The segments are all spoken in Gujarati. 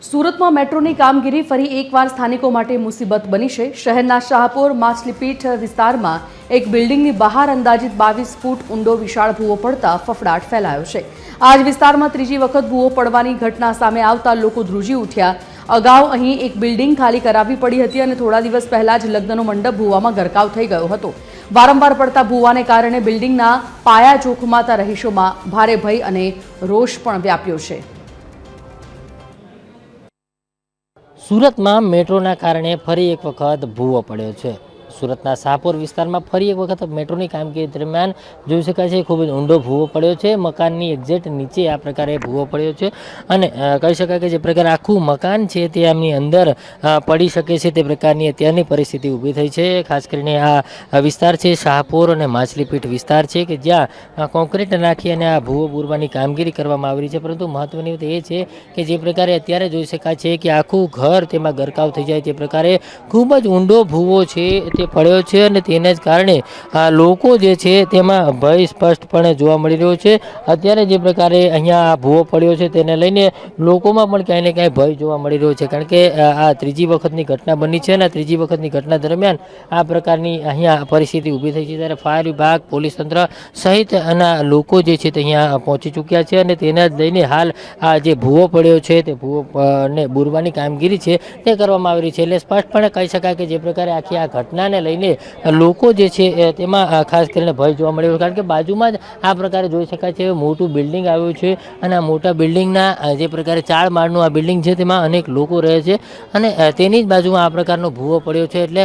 સુરતમાં મેટ્રોની કામગીરી ફરી એકવાર સ્થાનિકો માટે મુસીબત બની છે। શહેરના શાહપુર માછલીપીઠ વિસ્તારમાં એક બિલ્ડિંગની બહાર અંદાજિત 22 ફૂટ ઊંડો વિશાળ ભૂવો પડતા ફફડાટ ફેલાયો છે। આ જ વિસ્તારમાં ત્રીજી વખત ભૂવો પડવાની ઘટના સામે આવતા લોકો ધ્રુજી ઉઠ્યા। અગાઉ અહીં એક બિલ્ડિંગ ખાલી કરાવવી પડી હતી અને થોડા દિવસ પહેલા જ લગ્નનો મંડપ ભૂવામાં ગરકાવ થઈ ગયો હતો। વારંવાર પડતા ભૂવાને કારણે બિલ્ડિંગના પાયા જોખમાતા રહીશોમાં ભારે ભય અને રોષ પણ વ્યાપ્યો છે। સુરતમાં મેટ્રોના કારણે ફરી એક વખત ભૂવો પડ્યો છે। સુરતના શાહપુર વિસ્તારમાં ફરી એક વખત મેટ્રોની કામગીરી દરમિયાન જોઈ શકાય છે ખૂબ જ ઊંડો ભૂવો પડ્યો છે। મકાનની એક્ઝેક્ટ નીચે આ પ્રકારે ભૂવો પડ્યો છે અને કહી શકાય કે જે પ્રકારે આખું મકાન છે તે આમની અંદર પડી શકે છે તે પ્રકારની અત્યારની પરિસ્થિતિ ઊભી થઈ છે। ખાસ કરીને આ વિસ્તાર છે શાહપુર અને માછલીપીઠ વિસ્તાર છે કે જ્યાં કોન્ક્રીટ નાખી અને આ ભૂવો પૂરવાની કામગીરી કરવામાં આવી રહી છે। પરંતુ મહત્વની વાત એ છે કે જે પ્રકારે અત્યારે જોઈ શકાય છે કે આખું ઘર તેમાં ગરકાવ થઈ જાય તે પ્રકારે ખૂબ જ ઊંડો ભૂવો છે તે પડ્યો છે અને તેને જ કારણે લોકો જે છે તેમાં ભય સ્પષ્ટપણે જોવા મળી રહ્યો છે। અત્યારે જે પ્રકારે અહીંયા ભૂવો પડ્યો છે તેને લઈને લોકોમાં પણ ક્યાંય ને ક્યાંય ભય જોવા મળી રહ્યો છે, કારણ કે આ ત્રીજી વખતની ઘટના બની છે અને ત્રીજી વખતની ઘટના દરમિયાન આ પ્રકારની અહીંયા પરિસ્થિતિ ઊભી થઈ છે। ત્યારે ફાયર વિભાગ, પોલીસ તંત્ર સહિત આના લોકો જે છે તે અહીંયા પહોંચી ચૂક્યા છે અને તેને જ લઈને હાલ આ જે ભૂવો પડ્યો છે તે ભૂવોને બુરવાની કામગીરી છે તે કરવામાં આવી રહી છે। એટલે સ્પષ્ટપણે કહી શકાય કે જે પ્રકારે આખી આ ઘટનાને લઈને લોકો જે છે તેમાં ખાસ કરીને ભય જોવા મળ્યો, કારણ કે બાજુમાં જ આ પ્રકારે જોઈ શકાય છે મોટું બિલ્ડિંગ આવ્યું છે અને આ મોટા બિલ્ડિંગના જે પ્રકારે 4 માળનું આ બિલ્ડિંગ છે તેમાં અનેક લોકો રહે છે અને તેની જ બાજુમાં આ પ્રકારનો ભૂવો પડ્યો છે। એટલે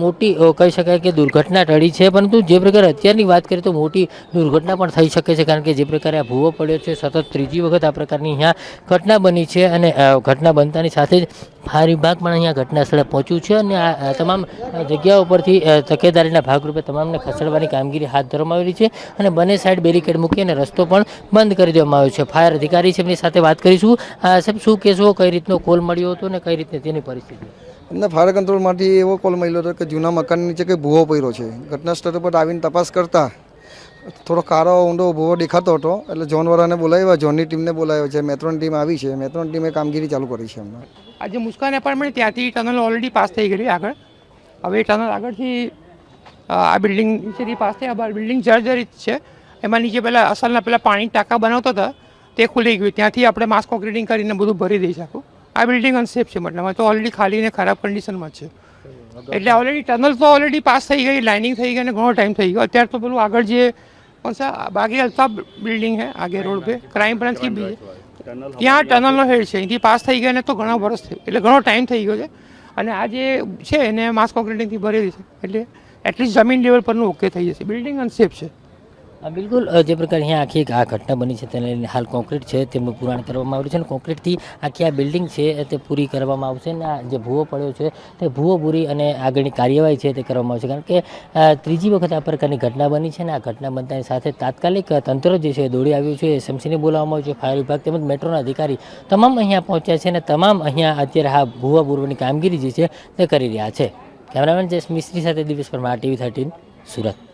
મોટી કહી શકાય કે દુર્ઘટના ટળી છે, પરંતુ જે પ્રકારે અત્યારની વાત કરીએ તો મોટી દુર્ઘટના પણ થઈ શકે છે, કારણ કે જે પ્રકારે આ ભૂવો પડ્યો છે સતત ત્રીજી વખત આ પ્રકારની અહીંયા ઘટના બની છે અને ઘટના બનતાની સાથે જ ફાયર વિભાગ પણ અહીંયા ઘટના સ્થળે પહોંચ્યું છે અને આ તમામ જગ્યાઓ પરથી તકેદારીના ભાગરૂપે તમામને ખસેડવાની કામગીરી હાથ ધરવામાં આવી છે અને બંને સાઈડ બેરિકેડ મૂકી અને રસ્તો પણ બંધ કરી દેવામાં આવ્યો છે। ફાયર અધિકારી છે એમની સાથે વાત કરીશું। સાહેબ, શું કહેશો, કઈ રીતનો કોલ મળ્યો હતો અને કઈ રીતની તેની પરિસ્થિતિ? અમને ફાયર કંટ્રોલમાંથી એવો કોલ મળ્યો હતો કે જૂના મકાન નીચે કંઈ ભૂવો પડ્યો છે। ઘટના સ્થળ પર આવીને તપાસ કરતા થોડો કાળો ઊંડો ભૂવો દેખાતો હતો, એટલે ઝોનવાળાને બોલાવ્યા, ઝોનની ટીમને બોલાવ્યો છે, મેટ્રોની ટીમ આવી છે, મેટ્રોની ટીમે કામગીરી ચાલુ કરી છે। હમણાં આજે મુસ્કાન એપાર્ટમેન્ટ ત્યાંથી ટનલ ઓલરેડી પાસ થઈ ગયેલી આગળ। હવે ટનલ આગળથી આ બિલ્ડિંગ નીચેથી પાસ થઈ, આ બિલ્ડિંગ જર્જરિત છે, એમાં નીચે પહેલાં અસલના પહેલાં પાણી ટાંકા બનાવતા હતા તે ખુલી ગયું, ત્યાંથી આપણે માસ કોન્ક્રીટિંગ કરીને બધું ભરી દઈ શકું। આ બિલ્ડિંગ અનસેફ છે, મતલબ તો ઓલરેડી ખાલી ને ખરાબ કન્ડિશનમાં છે, એટલે ઓલરેડી ટનલ તો ઓલરેડી પાસ થઈ ગઈ, લાઇનિંગ થઈ ગઈ અને ઘણો ટાઈમ થઈ ગયો। અત્યારે તો પેલું આગળ જે कौन सा बागी अल्ताफ बिल्डिंग है आगे रोड पे क्राइम ब्रांच की भी ત્યાં ટનલનો હેડ છે, અહીંથી પાસ થઈ ગયા ને તો ઘણા વર્ષ થઈ, એટલે ઘણો ટાઈમ થઈ ગયો છે અને આ જે છે એને માસ કોન્ક્રીટિંગથી ભરેલી છે, એટલે એટલીસ્ટ જમીન લેવલ પરનું ઓકે થઈ જશે। બિલ્ડિંગ અનસેફ છે। બિલકુલ, જે પ્રકારે અહીંયા આખી આ ઘટના બની છે તેને લઈને હાલ કોન્ક્રીટ છે તેમનું પુરાણ કરવામાં આવ્યું છે અને કોન્ક્રીટથી આખી આ બિલ્ડિંગ છે તે પૂરી કરવામાં આવશે અને આ જે ભૂવો પડ્યો છે તે ભૂવો પૂરી અને આગળની કાર્યવાહી છે તે કરવામાં આવશે, કારણ કે ત્રીજી વખત આ પ્રકારની ઘટના બની છે અને આ ઘટના બનતાની સાથે તાત્કાલિક તંત્ર જે છે દોડી આવ્યું છે, એસએમસીને બોલાવવામાં આવ્યું છે, ફાયર વિભાગ તેમજ મેટ્રોના અધિકારી તમામ અહીંયા પહોંચ્યા છે અને તમામ અહીંયા અત્યારે આ ભૂવા પૂરવાની કામગીરી જે છે તે કરી રહ્યા છે। કેમેરામેન જયેશ મિસ્ત્રી સાથે દિવેશ પરમાર, TV 13 સુરત।